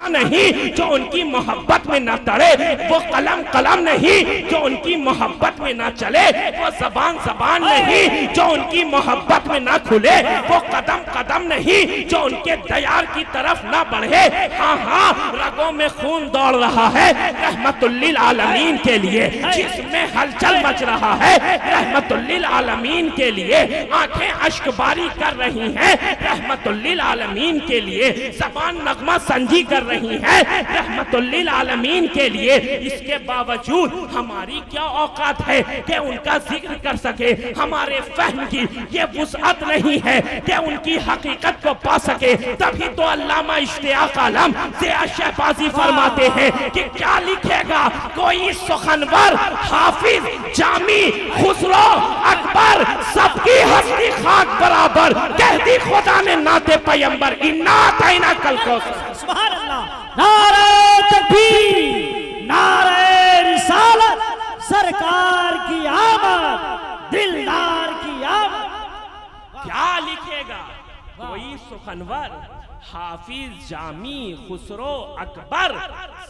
नहीं जो उनकी मोहब्बत में ना तड़े, वो कलम कलम नहीं जो उनकी मोहब्बत में ना चले, वो जबान जबान नहीं जो उनकी मोहब्बत में ना खुले, वो कदम कदम नहीं जो उनके दयार की तरफ ना बढ़े। हाँ हाँ, रगों में खून दौड़ रहा है रहमतुल्लिल आलमीन के लिए, जिसमें हलचल मच रहा है रहमतुल्लिल आलमीन के लिए, आंखें अश्कबारी कर रही हैं रहमतुल्लिल आलमीन के लिए, जबान नगमा संजी कर रही है रहमतुल्लिल आलमीन के लिए। इसके बावजूद हमारी क्या औकात है कि उनका जिक्र कर सके, हमारे फहम की ये वुसअत नहीं है कि उनकी हकीकत को पा सके। तभी तो अल्लामा इश्तियाक आलम शहबाजी फरमाते हैं कि क्या लिखेगा कोई सुखनवर, हाफिज, जामी, खुसरो, अकबर, सबकी हस्ती खाक बराबर, कह दी खुदा ने नाते पैगंबर इन्ना तैना कल को। सुभान अल्लाह, नारे तकबीर, नारे रिसालत, सरकार की आमद, दिलदार की आमद। क्या लिखेगा कोई सुखनवर, हाफिज, जामी, खुसरो, अकबर,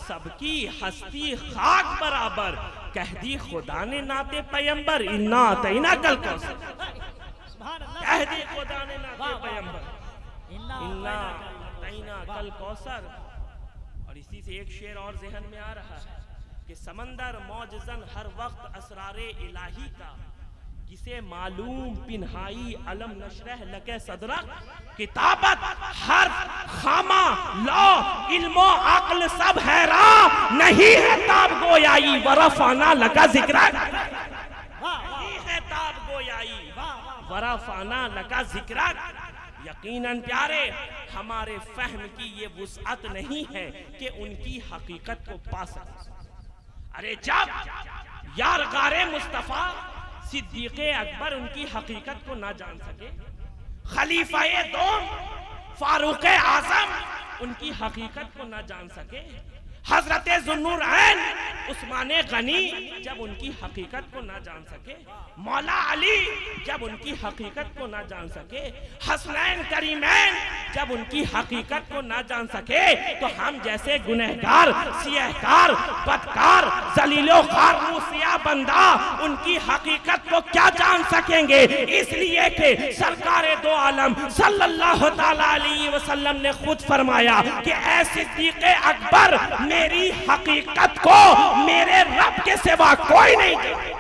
सबकी हस्ती खाक बराबर, कह दी खुदा ने नाते पैगंबर इन्ना तैना कल को। कह दी खुदा ने नाते पैगंबर इन्ना तैना कल कौसर। और इसी से एक शेर और ज़हन में आ रहा है कि समंदर मौजज़न हर वक्त असरारे इलाही का, किसे मालूम पिन्हाई अलम नशरह लगे सदरा, किताबत हर खामा लो इल्मो अक्ल सब हैरा, नहीं है ताब गोयाई वरफाना लगा जिक्रा, नहीं है ताब गोयाई वरफाना लगा जिक्रा। यकीनन प्यारे, हमारे फहम की ये वुसअत नहीं है कि उनकी हकीकत को पा सके। अरे जब यार गारे मुस्तफा सिद्दीक़े अकबर उनकी हकीकत को ना जान सके, खलीफाए दोम फारूक़े आज़म उनकी हकीकत को ना जान सके, हजरते ज़ुन्नूरैन उस्माने गनी जब उनकी हकीकत को ना जान सके, मौला अली जब उनकी हकीकत को ना जान सके, हसनैन करीमैन जब उनकी हकीकत को ना जान सके, तो हम जैसे गुनहगार, सियहकार, बदकार, जलीलो खार रूसिया बंदा उनकी हकीकत को क्या जान सकेंगे। इसलिए कि सरकारे दो आलम सल्लल्लाहु ताला अलैहि वसल्लम ने खुद फरमाया कि ऐ सिद्दीक़े अकबर, मेरी हकीकत को मेरे रब के सिवा कोई नहीं जाने,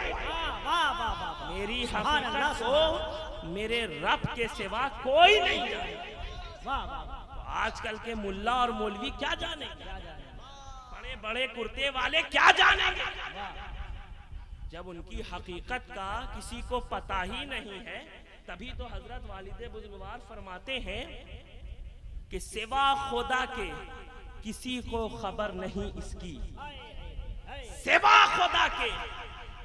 मेरी हकीकत को मेरे रब के सिवा कोई नहीं जाने। आजकल के मुल्ला और मौलवी क्या जानेंगे, बड़े बड़े कुर्ते वाले क्या जानेंगे, जब उनकी हकीकत का किसी को पता ही नहीं है। तभी तो हजरत वालिद बुजुर्गवार फरमाते हैं कि सिवा खुदा के किसी को खबर नहीं इसकी, सिवा खुदा के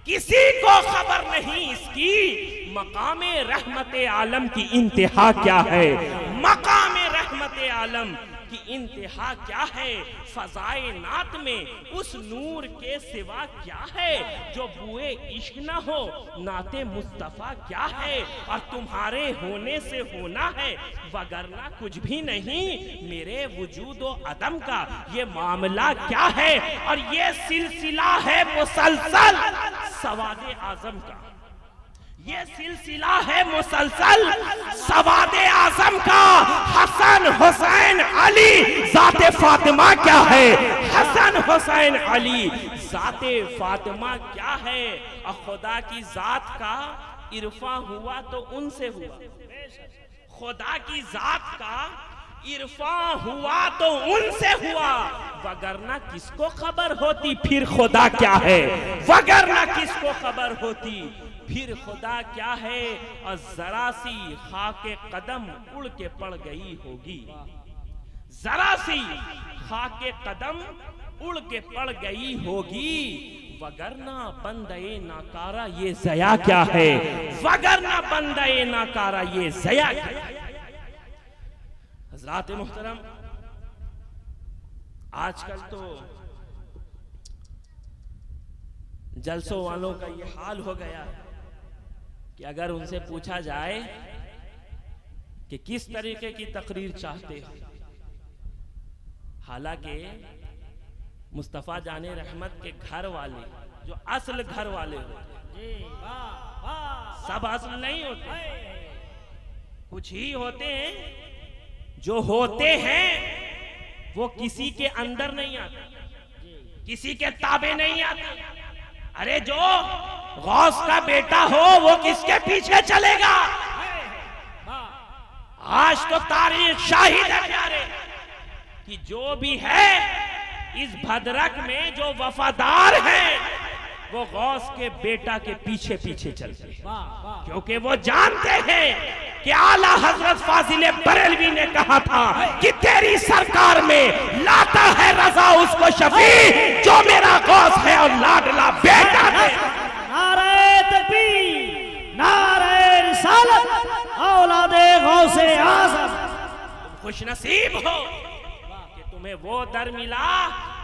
किसी को खबर नहीं इसकी, मकामे रहमते आलम की इंतहा क्या है, मकामे रहमते आलम की इंतहा क्या है, फजाए नात में उस नूर के सिवा क्या है, जो बुए इश्क न हो नाते मुस्तफा क्या है, और तुम्हारे होने से होना है वगरना कुछ भी नहीं, मेरे वजूद व अदम का ये मामला क्या है, और ये सिलसिला है मुसलसल सवादे आजम का, ये सिलसिला है मुसलसल सवादे आजम का। हसन हुसैन अली जाते फातिमा क्या है, हसन हुसैन अली जाते फातिमा क्या है, और खुदा की जात का इरफा हुआ तो उनसे हुआ, खुदा की जात का इरफा हुआ तो उनसे हुआ, वगरना किसको खबर होती फिर खुदा क्या है, वगरना किसको खबर होती फिर खुदा क्या है। और जरा सी खाके कदम उड़ के पड़ गई होगी, जरा सी खाके कदम उड़ के पड़ गई होगी, वगरना बंदे नाकारा ये जया क्या है, वगरना बंदे नाकारा ये जया क्या है। हज़रात मुहतरम, आजकल तो जलसों वालों का ये हाल हो गया है कि अगर उनसे पूछा जाए कि किस तरीके की तकरीर चाहते हो, हालांकि मुस्तफ़ा जाने रहमत के घर वाले जो असल घर वाले होते, सब असल नहीं होते, कुछ ही होते हैं। जो होते हैं वो किसी के अंदर नहीं आते, किसी के ताबे नहीं आते। अरे जो गौस का बेटा हो वो किसके पीछे चलेगा? आज तो तारीख शाहिद है प्यारे कि जो भी है इस भद्रक में जो वफादार हैं वो गौस के बेटा के पीछे पीछे चलते हैं, क्योंकि वो जानते हैं कि आला हजरत फाजिल बरेलवी ने कहा था कि तेरी सरकार में लाता है रजा उसको शफी जो मेरा गौस है और लाडला बेटा है। नारे तकबीर, नारे रिसालत, औलादे गौसे आज़म। तुम खुशनसीब हो कि तुम्हें वो दर मिला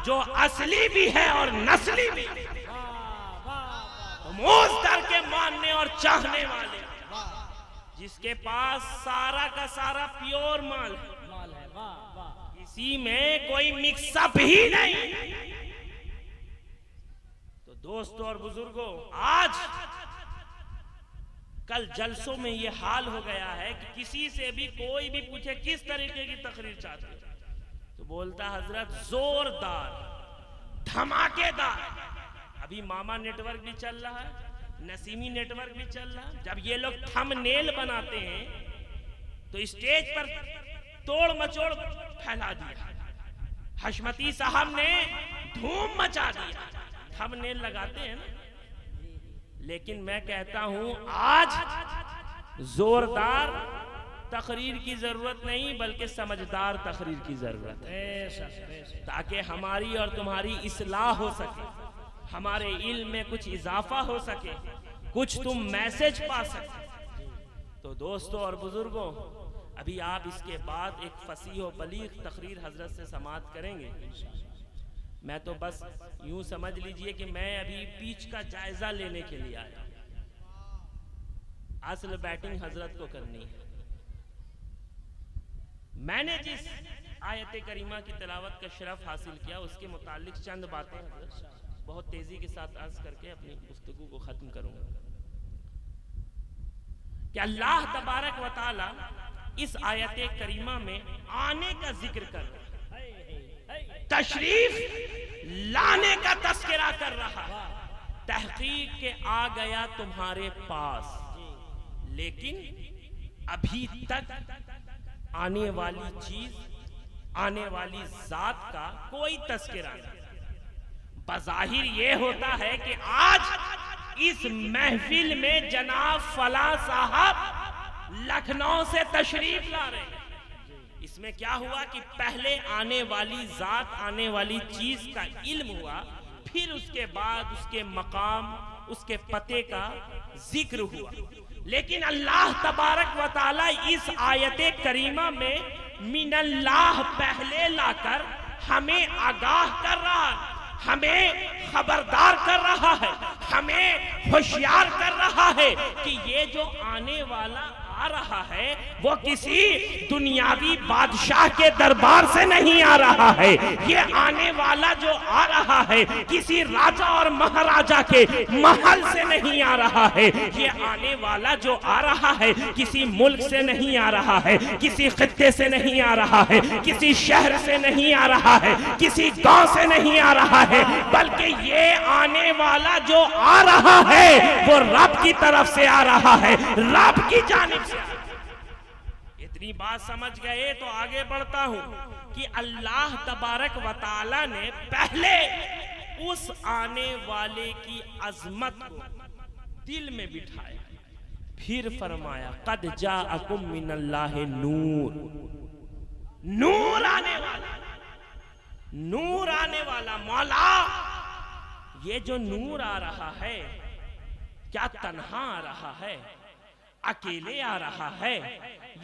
जो असली भी है और नस्ली भी। तुम उस दर के मानने और चाहने वाले जिसके पास सारा का सारा प्योर माल है, इसी में कोई मिक्सअप ही नहीं। तो दोस्तों और बुजुर्गों, आज कल जलसों में ये हाल हो गया है कि किसी से भी कोई भी पूछे किस तरीके की तकरीर चाहते हैं तो बोलता हजरत जोरदार, धमाकेदार। अभी मामा नेटवर्क भी चल रहा है, नसीमी नेटवर्क भी चल रहा है। जब ये लोग थंबनेल बनाते हैं तो स्टेज पर तोड़ मचोड़ फैला दिया, हशमती साहब ने धूम मचा दिया, थंबनेल लगाते हैं ना। लेकिन मैं कहता हूं आज जोरदार तकरीर की जरूरत नहीं बल्कि समझदार तकरीर की जरूरत है, ताकि हमारी और तुम्हारी इस्लाह हो सके, हमारे इल्म में कुछ इजाफा हो सके, कुछ तुम मैसेज पा सके। तो दोस्तों और बुजुर्गों, अभी आप इसके बाद एक फसीह और बलीग तकरीर हजरत से समाअत करेंगे। मैं तो बस यूं समझ लीजिए कि मैं अभी पिच का जायजा लेने के लिए आया, असल बैटिंग हजरत को करनी है। मैंने जिस आयत करीमा की तिलावत का शरफ हासिल किया उसके मुतालिक चंद बातें बहुत तेजी के साथ अर्ज करके अपनी गुफ्तगू को खत्म करूंगा कि अल्लाह तबारक व तआला इस आयत करीमा में आने का जिक्र कर रहा है, तशरीफ लाने का तस्करा कर रहा है। तहकीक के आ गया तुम्हारे पास, लेकिन अभी तक आने वाली चीज, आने वाली जात का कोई तस्करा नहीं। बज़ाहिर ये होता है कि आज इस महफिल में जनाब फला साहब लखनऊ से तशरीफ ला रहे हैं। इसमें क्या हुआ कि पहले आने वाली जात, आने वाली चीज का इल्म हुआ, फिर उसके बाद उसके मकाम, उसके पते का जिक्र हुआ। लेकिन अल्लाह तबारक व तआला इस आयत करीमा में मिनल्लाह पहले लाकर हमें आगाह कर रहा है, हमें खबरदार कर रहा है, हमें होशियार कर रहा है कि ये जो आने वाला आ रहा है वो किसी दुनियावी बादशाह के दरबार से नहीं आ रहा है। ये आने वाला जो आ रहा है किसी राजा और महाराजा के महल से नहीं आ रहा है। ये आने वाला जो आ रहा है किसी मुल्क से नहीं आ रहा है, किसी खित्ते से नहीं आ रहा है, किसी शहर से नहीं आ रहा है, किसी गांव से नहीं आ रहा है, बल्कि ये आने वाला जो आ रहा है वो रब की तरफ से आ रहा है, रब की जानिब से। इतनी बात समझ गए तो आगे बढ़ता हूं कि अल्लाह तबारक व तआला ने पहले उस आने वाले की अजमत को दिल में बिठाया, फिर फरमाया कद जाअकुम मिनल्लाहि नूर, नूर आने वाला, नूर आने वाला। मौला ये जो नूर आ रहा है क्या तन्हा आ रहा है, अकेले आ रहा है,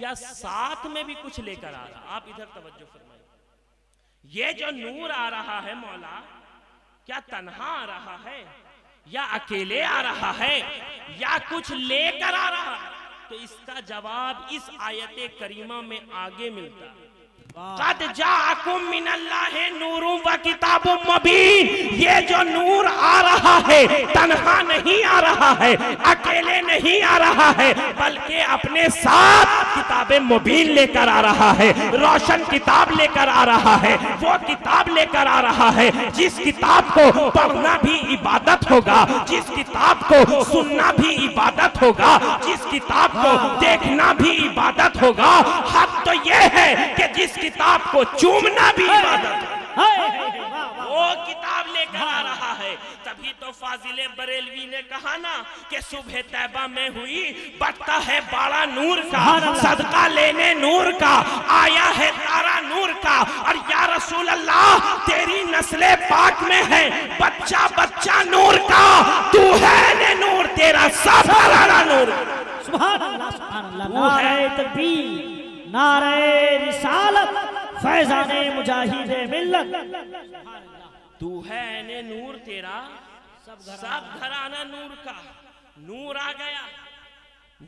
या साथ में भी कुछ लेकर आ रहा? आप इधर तवज्जो फरमाइए। ये जो नूर आ रहा है मौला क्या तन्हा आ रहा है, या अकेले आ रहा है, या कुछ लेकर आ रहा है? तो इसका जवाब इस आयत करीमा में आगे मिलता है। कद जाअकुम मिनल्लाहि नूरुम व किताबुम मुबीन। ये जो नूर आ रहा है तन्हा नहीं आ रहा है, अकेले नहीं आ रहा है, बल्कि अपने साथ किताबे मुबीन लेकर आ रहा है, रोशन किताब लेकर आ रहा है। वो किताब लेकर आ रहा है जिस किताब को पढ़ना भी इबादत होगा, जिस किताब को सुनना भी इबादत होगा, जिस किताब को देखना भी इबादत होगा। हद तो ये है कि जिस किताब को चूमना भी इबादत है, वो किताब लेकर आ रहा है। तभी तो फाजिले बरेलवी ने कहा ना कि सुबह तैबा में हुई बढ़ता है बाड़ा नूर का, सदका लेने नूर का, आया है तारा नूर का। और या रसूल अल्लाह तेरी नस्ले पाक में है बच्चा बच्चा नूर का, तू है ने नूर, तेरा सब हराना नूर। सुभान अल्लाह, सुभान अल्लाह। नारे तकबीर, नारे रिसालत, फैजाने मुजाहिदे मिल्लत। तू है ने नूर, तेरा सब घराना नूर का। नूर आ गया,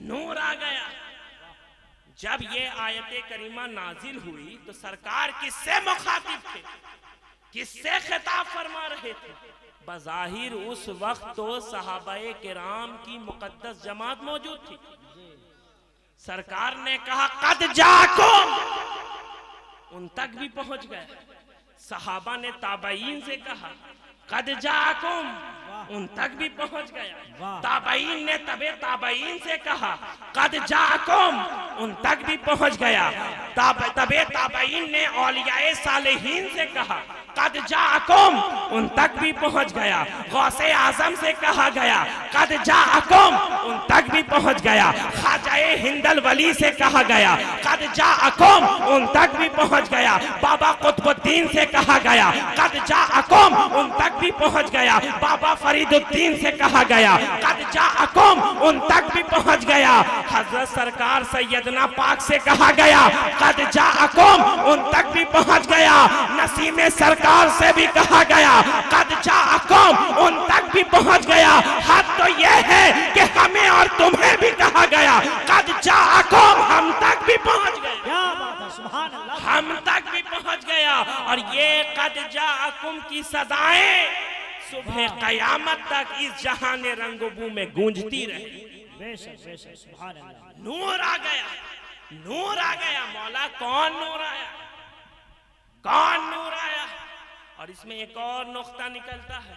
नूर आ गया। जब ये आयते करीमा नाजिल हुई तो सरकार किससे मुखातिब थे, किससे खिताब फरमा रहे थे? बज़ाहिर उस वक्त तो सहाबाए किराम की मुकद्दस जमात मौजूद थी। सरकार ने कहा कद जाकुम, उन तक भी पहुंच गए। सहाबा ने ताबईन से कहा कद जाकुम, उन तक भी पहुंच गया। ताबईन ने तबे ताबईन से कहा कद जाकुम, उन तक भी पहुंच गया। तबे ताबईन ने औलियाए सालेहीन से कहा कद जाकुम, उन तक भी पहुंच गया। गौसे आजम से कहा गया कद जाकुम, उन तक भी पहुंच गया। ख्वाजाए हिंदल वली से कहा गया कद जाकुम, उन तक भी पहुंच गया। बाबा कुतुबुद्दीन से कहा गया कद जाकुम, उन तक भी पहुंच गया। बाबा फरीदुद्दीन से कहा गया कद जाकुम, उन तक भी पहुंच गया। हजरत सरकार सैयदना पाक से कहा गया कद जाकुम, उन तक भी पहुंच गया। नसीम सरकार से भी कहा गया कद जाकुम, उन तक भी पहुंच गया। हद तो यह है कि हमें और तुम्हें भी कहा गया कद जाकुम, हम तक भी पहुंच गए। क्या बात है, सुभान अल्लाह। हम तक भी पहुंच गया। और ये कद जाकुम की सदाएं सुबह कयामत तक इस जहान रंगबू में गूंजती रही। बेशक बेशक, सुभान अल्लाह। नूर आ गया, नूर आ गया। मौला कौन नूर आया, कौन नूर आया? और इसमें एक और नुक्ता निकलता है।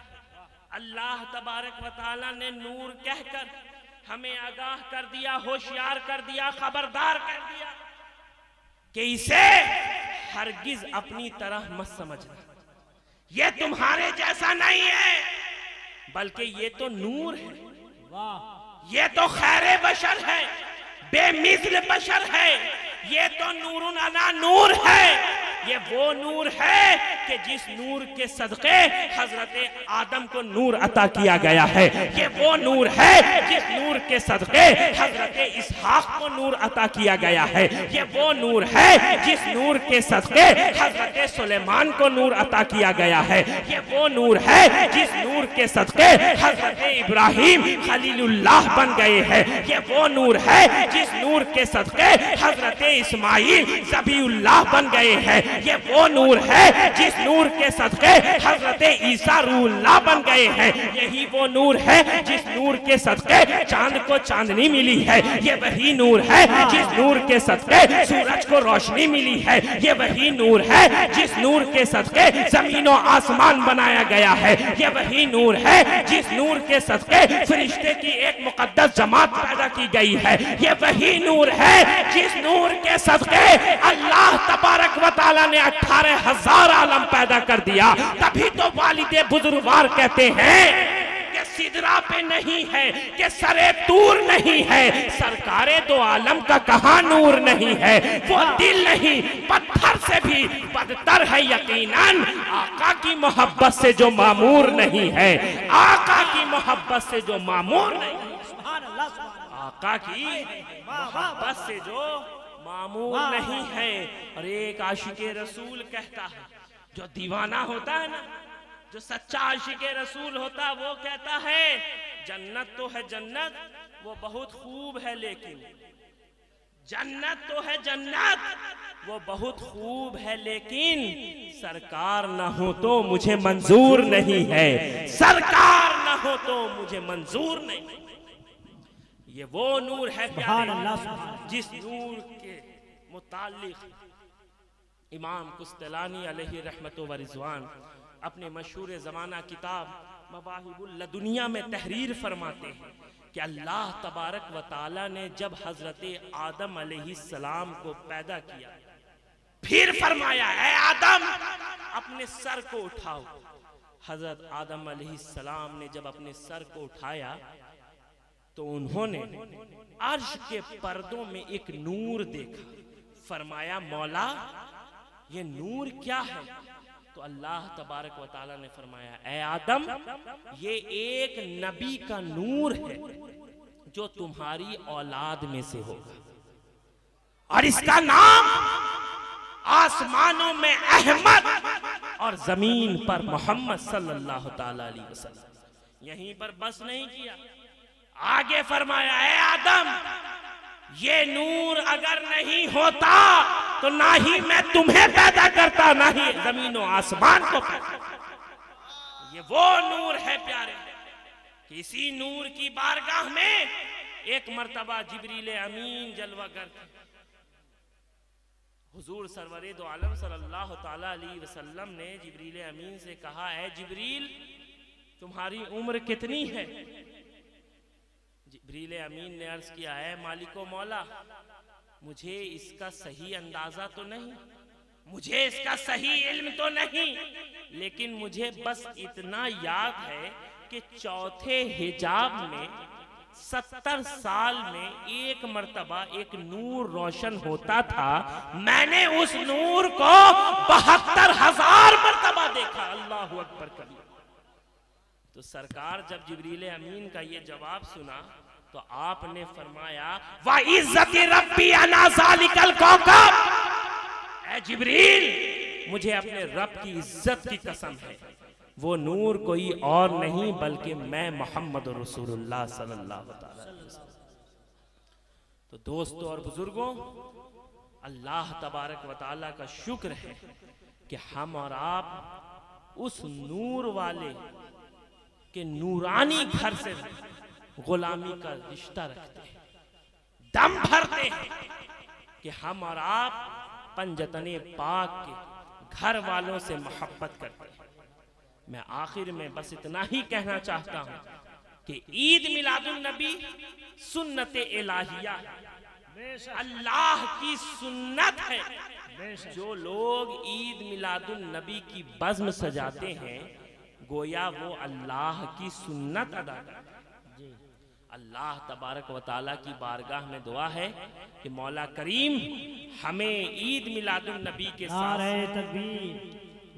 अल्लाह तबारक व तआला ने नूर कहकर हमें आगाह कर दिया, होशियार कर दिया, खबरदार कर दिया कि इसे हरगिज अपनी तरह मत समझना। ये तुम्हारे जैसा नहीं है, बल्कि ये तो नूर है। वाह, ये तो खैरे बशर है, बेमिसल बशर है। ये तो नूरुन अला नूर है। ये वो नूर है कि जिस नूर के सदके हजरत आदम को नूर अता किया गया है। ये वो नूर है जिस नूर के सदके हजरत इसहाक को नूर अता किया गया है। ये वो नूर है जिस नूर के सदके हजरत सुलेमान को नूर अता किया गया है। ये वो नूर है जिस नूर के सदके हजरत इब्राहिम खलीलुल्लाह बन गए हैं। ये वो नूर है जिस नूर के सदके हजरत इस्माइल ज़बीउल्लाह बन गए हैं। ये वो नूर है जिस नूर के सदके हजरत ईसा रूहुल्लाह बन गए हैं। यही वो नूर है जिस नूर के सदके चांद को चांदनी मिली है। ये वही नूर है जिस नूर के सदके सूरज को रोशनी मिली है। ये वही नूर है जिस नूर के सदके जमीन और आसमान बनाया गया है। ये वही नूर है जिस नूर के सदके फरिश्ते की एक मुकद्दस जमात पैदा की गई है। ये वही नूर है जिस नूर के सदके अल्लाह तबारक व तआला ने 18,000 आलम पैदा कर दिया। तभी तो वालिदे बुजुर्गवार कहते हैं कि सिदरा पे नहीं है, कि सरे तूर नहीं है, सरकारे दो आलम का कहां नूर नहीं है। वो दिल नहीं पत्थर से भी बदतर है यकीनन आका की मोहब्बत से जो मामूर नहीं है। आका की मोहब्बत से जो मामूर नहीं, आका की मोहब्बत से जो मामूर नहीं है। और एक आशिके रसूल कहता है, जो दीवाना होता है ना, जो सच्चा आशिके रसूल होता है, वो कहता है जन्नत तो है जन्नत, वो बहुत खूब है, लेकिन जन्नत तो है जन्नत, वो बहुत खूब है, लेकिन सरकार न हो तो मुझे मंजूर नहीं है, सरकार न हो तो मुझे मंजूर नहीं। ये वो नूर है प्यारे, जिस नूर के मुताल्लिक इमाम कुस्तलानी अलैहि रहमतो व रिज़वान अपने मशहूर ज़माना किताब मवाहिबुल लदुनिया में तहरीर फरमाते हैं कि अल्लाह तबारक व ताला ने जब हजरत आदम अलैहिस्सलाम को पैदा किया, फिर फरमाया ऐ आदम अपने सर को उठाओ। हजरत आदम अलैहिस्सलाम ने जब अपने सर को उठाया तो उन्होंने अर्श के पर्दों में एक नूर देखा। फरमाया मौला ये नूर क्या है? तो अल्लाह तबारक व ताला ने फरमाया ऐ आदम ये एक नबी का नूर है जो तुम्हारी औलाद में से होगा, और इसका नाम आसमानों में अहमद और जमीन पर मोहम्मद सल्लल्लाहु ताला अलैहि वसल्लम। यहीं पर बस नहीं किया, आगे फरमाया ऐ आदम ये नूर अगर नहीं होता तो ना ही मैं तुम्हें पैदा करता, ना ही जमीन और आसमान को पैदा। ये वो नूर है प्यारे, किसी नूर की बारगाह में एक मर्तबा जिब्रील अमीन जलवागर थे। हुजूर सरवरे दो आलम सल्लल्लाहु ताला अलैहि वसल्लम ने जिब्रील अमीन से कहा है जिब्रील तुम्हारी उम्र कितनी है? जिब्रील अमीन ने अर्ज किया है मालिको मौला मुझे इसका सही अंदाजा तो नहीं, मुझे इसका सही इल्म तो नहीं, लेकिन मुझे बस इतना याद है कि चौथे हिजाब में 70 साल में एक मर्तबा एक नूर रोशन होता था। मैंने उस नूर को 72,000 मर्तबा देखा। अल्लाहु अकबर कबीर। तो सरकार जब जिब्रील अमीन का ये जवाब सुना तो आपने फरमाया वा इज्जति रब्बी अना ज़ालिकल कौकब, ऐ जिब्रील मुझे अपने रब की इज्जत की कसम है वो नूर कोई और नहीं बल्कि मैं मोहम्मद रसूलुल्लाह सल्लल्लाहु अलैहि वसल्लम। तो दोस्तों और बुजुर्गों अल्लाह तबारक व तआला का शुक्र है कि हम और आप उस नूर वाले के नूरानी घर से गुलामी का रिश्ता रखते हैं, दम भरते हैं कि हम और आप पंजतने पाक के घर वालों से मोहब्बत करते हैं। मैं आखिर में बस इतना ही कहना चाहता हूं कि ईद मिलादुन नबी सुन्नत इलाहिया अल्लाह की सुन्नत है। जो लोग ईद मिलादुन नबी की बज़्म सजाते हैं गोया वो अल्लाह की सुन्नत अदा करते हैं। अल्लाह तबारक व ताला की बारगाह में दुआ है कि मौला करीम हमें ईद मिलादुन नबी के साथ नारे तकबीर,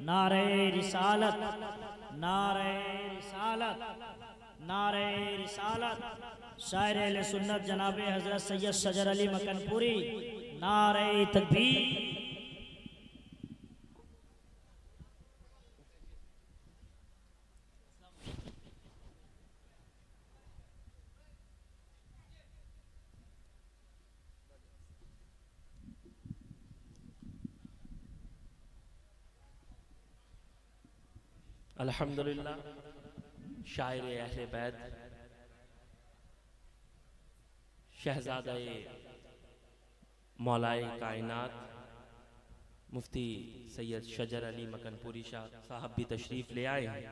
नारे रिसालत, नारे रिसालत, नारे रिसालत। शायर अहले सुन्नत जनाब हजरत सैयद शजर अली मकनपुरी, नारे तकबीर। अल्हम्दुलिल्लाह शायर अहले बैत शहजादा मौलाए कायनात मुफ्ती सैयद शजर अली मकनपुरी शाह साहब भी तशरीफ़ ले आए हैं।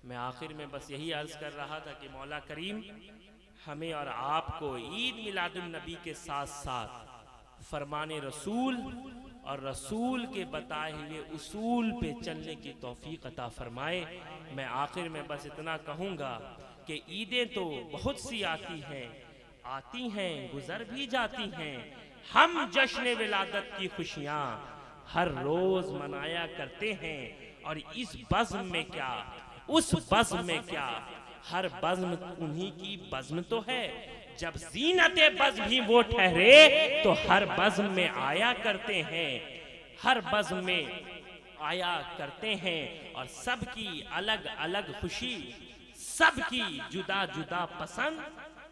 मैं आखिर में बस यही अर्ज़ कर रहा था कि मौला करीम हमें और आपको ईद मिलादुन नबी के साथ साथ फरमाने रसूल और रसूल के बताए हुए उसूल पे चलने की तौफीक अता फरमाए। मैं आखिर में बस इतना कहूँगा कि ईदें तो बहुत सी आती हैं गुजर भी जाती हैं। हम जश्न विलादत की खुशियाँ हर रोज मनाया करते हैं, और इस बज़्म में क्या उस बज़्म में क्या, हर बज़्म उन्हीं की बज़्म तो है। जब ज़ीनते बज़्म भी वो ठहरे तो हर बज़्म में आया करते हैं, हर बज़्म में आया करते हैं। और सबकी अलग अलग खुशी, सबकी जुदा जुदा पसंद,